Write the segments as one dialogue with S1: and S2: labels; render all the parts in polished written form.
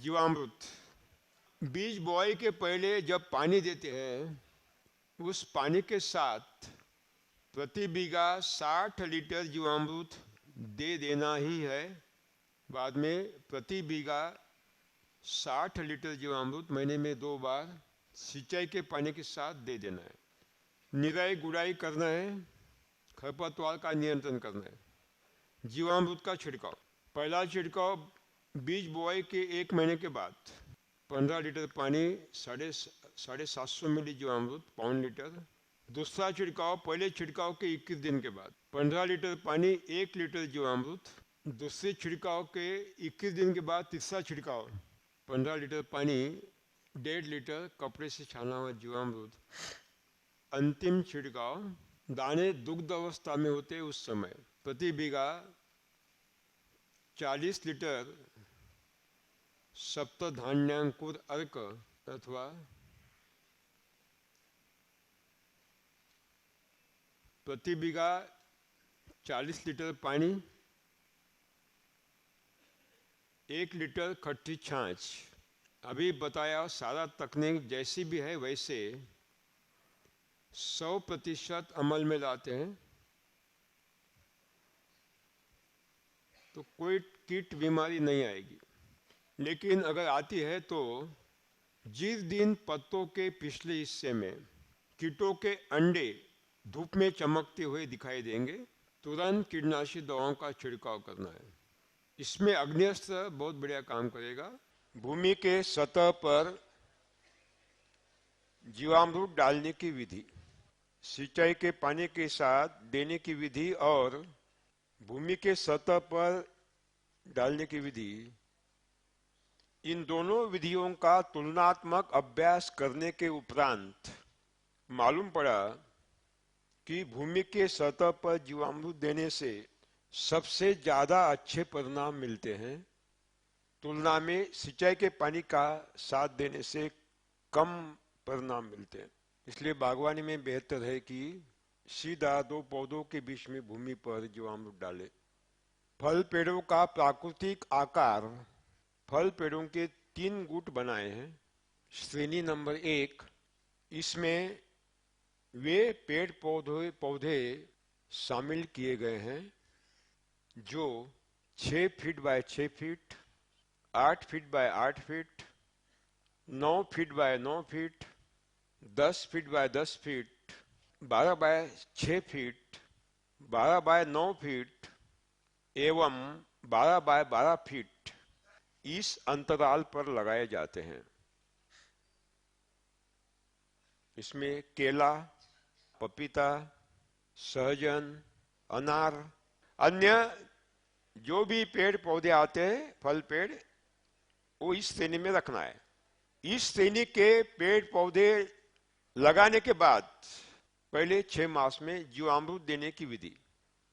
S1: जीवामृत। बीज बोआई के पहले जब पानी देते हैं, उस पानी के साथ प्रति बीघा 60 लीटर जीवामृत दे देना ही है। बाद में प्रति बीघा 60 लीटर जीवामृत महीने में 2 बार सिंचाई के पानी के साथ दे देना है। निराई गुड़ाई करना है, खरपतवार का नियंत्रण करना है। जीवामृत का छिड़काव। पहला छिड़काव बीज बोआई के 1 महीने के बाद 15 लीटर पानी 750 मिली जीवामृत पाउंड लीटर। दूसरा छिड़काव पहले छिड़काव के 21 दिन के बाद 15 लीटर पानी 1 लीटर जीवामृत। दूसरे छिड़काव के 21 दिन के बाद तीसरा छिड़काव 15 लीटर पानी 1.5 लीटर कपड़े से छाना हुआ जीवामृत। अंतिम छिड़काव दाने दुग्ध अवस्था में होते उस समय प्रति बीघा 40 लीटर सप्तधान्यांकुर अर्क अथवा प्रति बीघा 40 लीटर पानी 1 लीटर खट्टी छाछ। अभी बताया सारा तकनीक जैसी भी है वैसे 100% अमल में लाते हैं तो कोई कीट बीमारी नहीं आएगी। लेकिन अगर आती है तो जिस दिन पत्तों के पिछले हिस्से में कीटों के अंडे धूप में चमकते हुए दिखाई देंगे, तुरंत कीटनाशी दवाओं का छिड़काव करना है। इसमें अग्निअस्त्र बहुत बढ़िया काम करेगा। भूमि के सतह पर जीवामृत डालने की विधि, सिंचाई के पानी के साथ देने की विधि और भूमि के सतह पर डालने की विधि, इन दोनों विधियों का तुलनात्मक अभ्यास करने के उपरांत मालूम पड़ा कि भूमि के सतह पर जीवामृत देने से सबसे ज्यादा अच्छे परिणाम मिलते हैं, तुलना में सिंचाई के पानी का साथ देने से कम परिणाम मिलते हैं। इसलिए बागवानी में बेहतर है कि सीधा 2 पौधों के बीच में भूमि पर जीवामृत डाले। फल पेड़ों का प्राकृतिक आकार। फल पेड़ों के 3 गुट बनाए हैं। श्रेणी नंबर 1, इसमें वे पेड़ पौधे शामिल किए गए हैं जो 6 feet by 6 feet, 8 feet by 8 feet, 9 feet by 9 feet, 10 feet by 10 feet, 12 by 6 feet, 12 by 9 feet एवं 12 बाय 12 फीट इस अंतराल पर लगाए जाते हैं। इसमें केला, पपीता, सहजन, अनार, अन्य जो भी पेड़ पौधे आते हैं फल पेड़, वो इस श्रेणी में रखना है। इस श्रेणी के पेड़ पौधे लगाने के बाद पहले 6 मास में जीवामृत देने की विधि।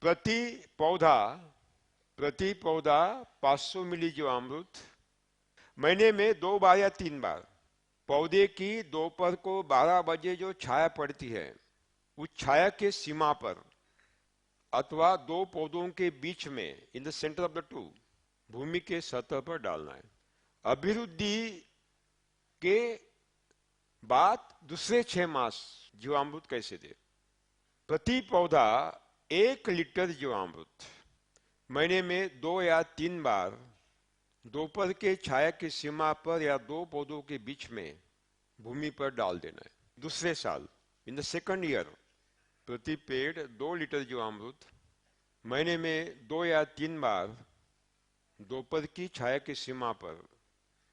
S1: प्रति पौधा 500 मिली जीवामृत महीने में 2 बार या 3 बार। पौधे की दोपहर को 12 बजे जो छाया पड़ती है उस छाया के सीमा पर अथवा 2 पौधों के बीच में in the centre of the 2 भूमि के सतह पर डालना है। अभिवृद्धि के बाद दूसरे 6 मास जीवामृत कैसे दे? प्रति पौधा 1 लीटर जीवामृत महीने में 2 या 3 बार दोपहर के छाया की सीमा पर या 2 पौधों के बीच में भूमि पर डाल देना है। दूसरे साल इन द सेकंड ईयर प्रति पेड़ 2 लीटर जीवामृत महीने में 2 या 3 बार दोपहर की छाया की सीमा पर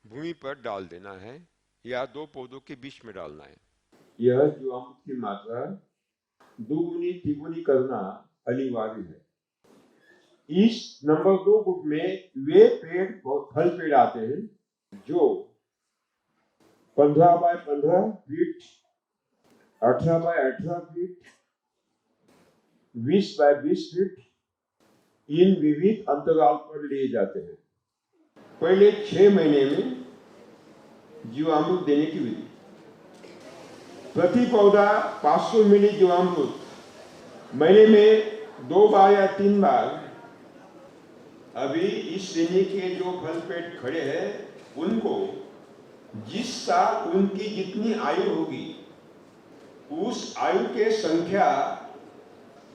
S1: भूमि पर डाल देना है या 2 पौधों के बीच में डालना है। यह जीवामृत की मात्रा दुगुनी तिगुनी करना अनिवार्य है। इस नंबर 2 गुट में वे फल पेड़ आते हैं जो 15 by 15 feet, 18 by 18 feet, 20 by 20 feet इन विविध अंतराल पर लिए जाते हैं। पहले 6 महीने में जीवामृत देने की विधि। प्रति पौधा 500 मिली जीवामृत महीने में 2 बार या 3 बार। अभी इस श्रेणी के जो फल पेड़ खड़े हैं उनको जिस साल उनकी जितनी आयु होगी उस आयु के संख्या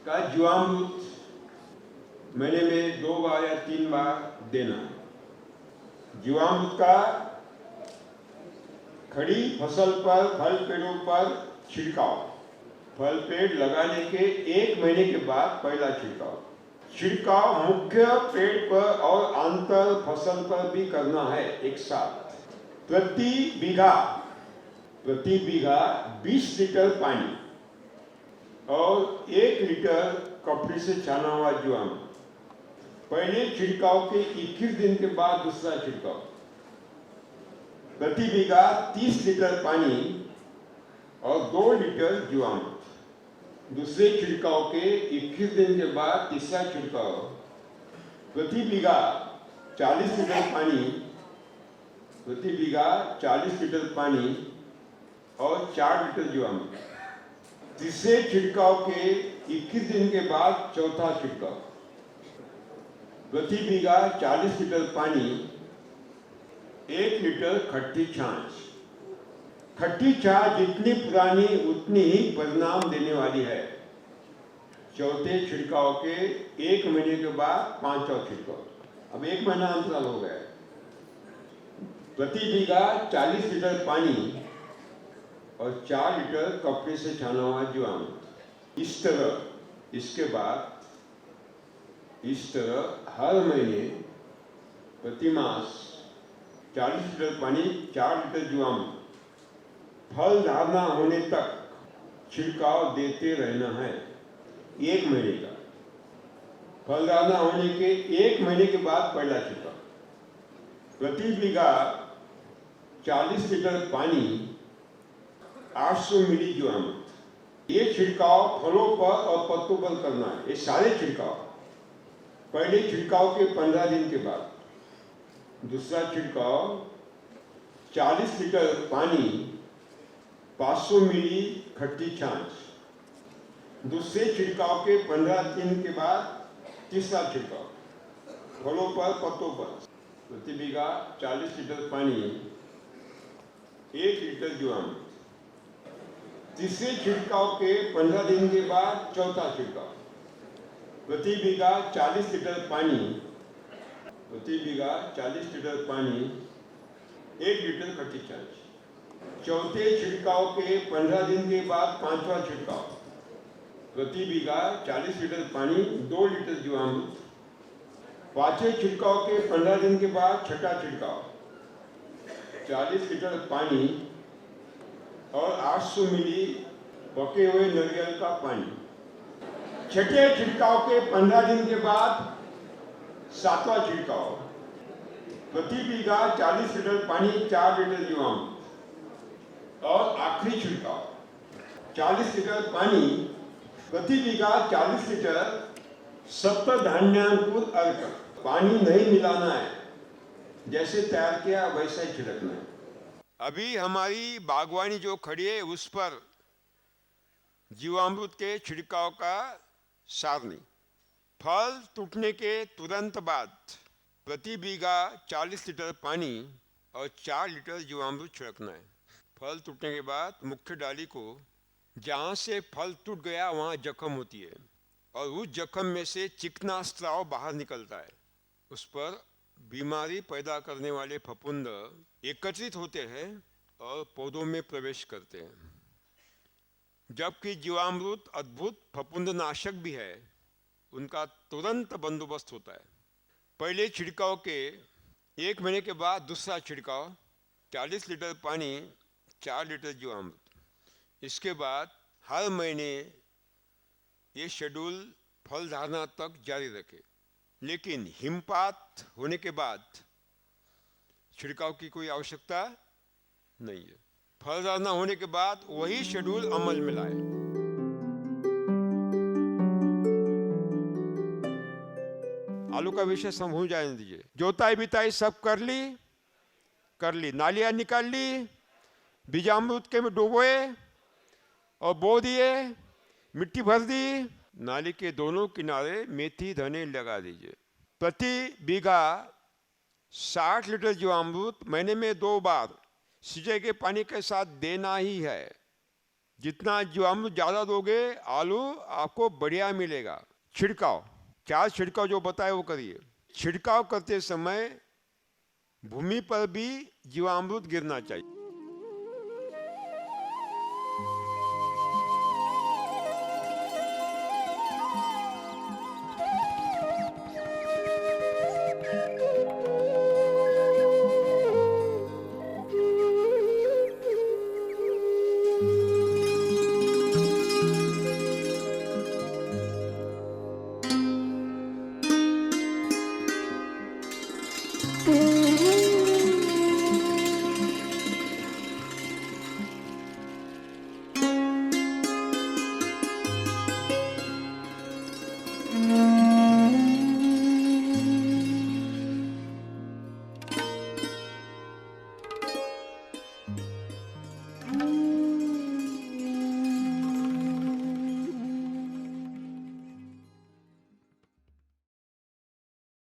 S1: का जीवामृत महीने में 2 बार या 3 बार देना। जीवामृत का खड़ी फसल पर, फल पेड़ों पर छिड़काव। फल पेड़ लगाने के 1 महीने के बाद पहला छिड़काव मुख्य पेड़ पर और आंतर फसल पर भी करना है एक साथ। प्रति बीघा 20 लीटर पानी और 1 लीटर कपड़े से छाना हुआ जीवामृत। पहले छिड़काव के 21 दिन के बाद दूसरा छिड़काव। प्रति बीघा 30 लीटर पानी और 2 लीटर जीवामृत। दूसरे छिड़काव के 21 दिन के बाद तीसरा छिड़काव। प्रति बीघा 40 लीटर पानी, प्रति बीघा 40 लीटर पानी और 4 लीटर जीवामृत। तीसरे छिड़काव के 21 दिन के बाद चौथा छिड़काव। प्रति बीघा 40 लीटर पानी, 1 लीटर खट्टी छाछ। खट्टी छाछ जितनी पुरानी उतनी ही परिणाम देने वाली है। चौथे छिड़काव के 1 महीने के बाद पांचवा छिड़काव। अब 1 महीना अंतराल हो गया। प्रति बीघा 40 लीटर पानी और 4 लीटर कपड़े से छाना हुआ जीवामृत। इस तरह हर महीने प्रति मास 40 लीटर पानी, 4 लीटर जीवामृत फल धारणा होने तक छिड़काव देते रहना है। 1 महीने का फल धारणा होने के 1 महीने के बाद पहला छिड़काव। प्रति बीघा 40 लीटर पानी, 800 मिली जीवामृत। ये छिड़काव फलों पर और पत्तों पर करना है। ये सारे छिड़काव पहले छिड़काव के 15 दिन के बाद। दूसरा छिड़काव 40 लीटर पानी, 500 मिली खट्टी छाछ। दूसरे छिड़काव के 15 दिन के बाद तीसरा छिड़काव फलों पर, पत्तों पर। प्रति बीघा 40 लीटर पानी, 1 लीटर जीवामृत। तीसरे छिड़काव के 15 दिन के बाद चौथा छिड़काव। प्रति बीघा 40 लीटर पानी, प्रति बीघा 40 लीटर पानी, 1 लीटर खट्टी छाछ। चौथे छिड़काव के 15 दिन के बाद पांचवा छिड़काव। प्रति बीघा 40 लीटर पानी, 2 लीटर जीवामृत। पांचवें छिड़काव के 15 दिन के बाद छठा छिड़काव। 40 लीटर पानी और 800 मिली पके हुए नारियल का पानी। छठे छिड़काव के 15 दिन के बाद सातवां छिड़काव। प्रति बीघा 40 लीटर पानी, 4 लीटर जीवामृत। और आखिरी छिड़काव 40 लीटर पानी, प्रति बीघा 40 लीटर सप्त धान्यांकुर अर्क। पानी नहीं मिलाना है, जैसे तैयार किया वैसा ही छिड़कना है। अभी हमारी बागवानी जो खड़ी है उस पर जीवामृत के छिड़काव का सारणी। फल टूटने के तुरंत बाद प्रति बीघा 40 लीटर पानी और 4 लीटर जीवामृत छिड़कना है। फल टूटने के बाद मुख्य डाली को जहाँ से फल टूट गया वहाँ जख्म होती है और उस जख्म में से चिकना स्राव बाहर निकलता है। उस पर बीमारी पैदा करने वाले फफूंद एकत्रित होते हैं और पौधों में प्रवेश करते हैं। जबकि जीवामृत अद्भुत फफूंदनाशक भी है, उनका तुरंत बंदोबस्त होता है। पहले छिड़काव के 1 महीने के बाद दूसरा छिड़काव, 40 लीटर पानी, 4 लीटर जीवामृत। इसके बाद हर महीने ये शेड्यूल फल धारणा तक जारी रखे। लेकिन हिमपात होने के बाद छिड़काव की कोई आवश्यकता नहीं है। फल धारणा होने के बाद वही शेड्यूल अमल में लाए। आलू का विषय समझ जाने दीजिए। जोताई बिताई सब कर ली, नालियां निकाल ली, बीजामृत के में डुबोए और बो दिए, मिट्टी भर दी। नाली के दोनों किनारे मेथी धने लगा दीजिए। प्रति बीघा 60 लीटर जीवामृत महीने में 2 बार सिंचाई के पानी के साथ देना ही है। जितना जीवामृत ज्यादा दोगे आलू आपको बढ़िया मिलेगा। छिड़काव, 4 छिड़काव जो बताए वो करिए। छिड़काव करते समय भूमि पर भी जीवामृत गिरना चाहिए।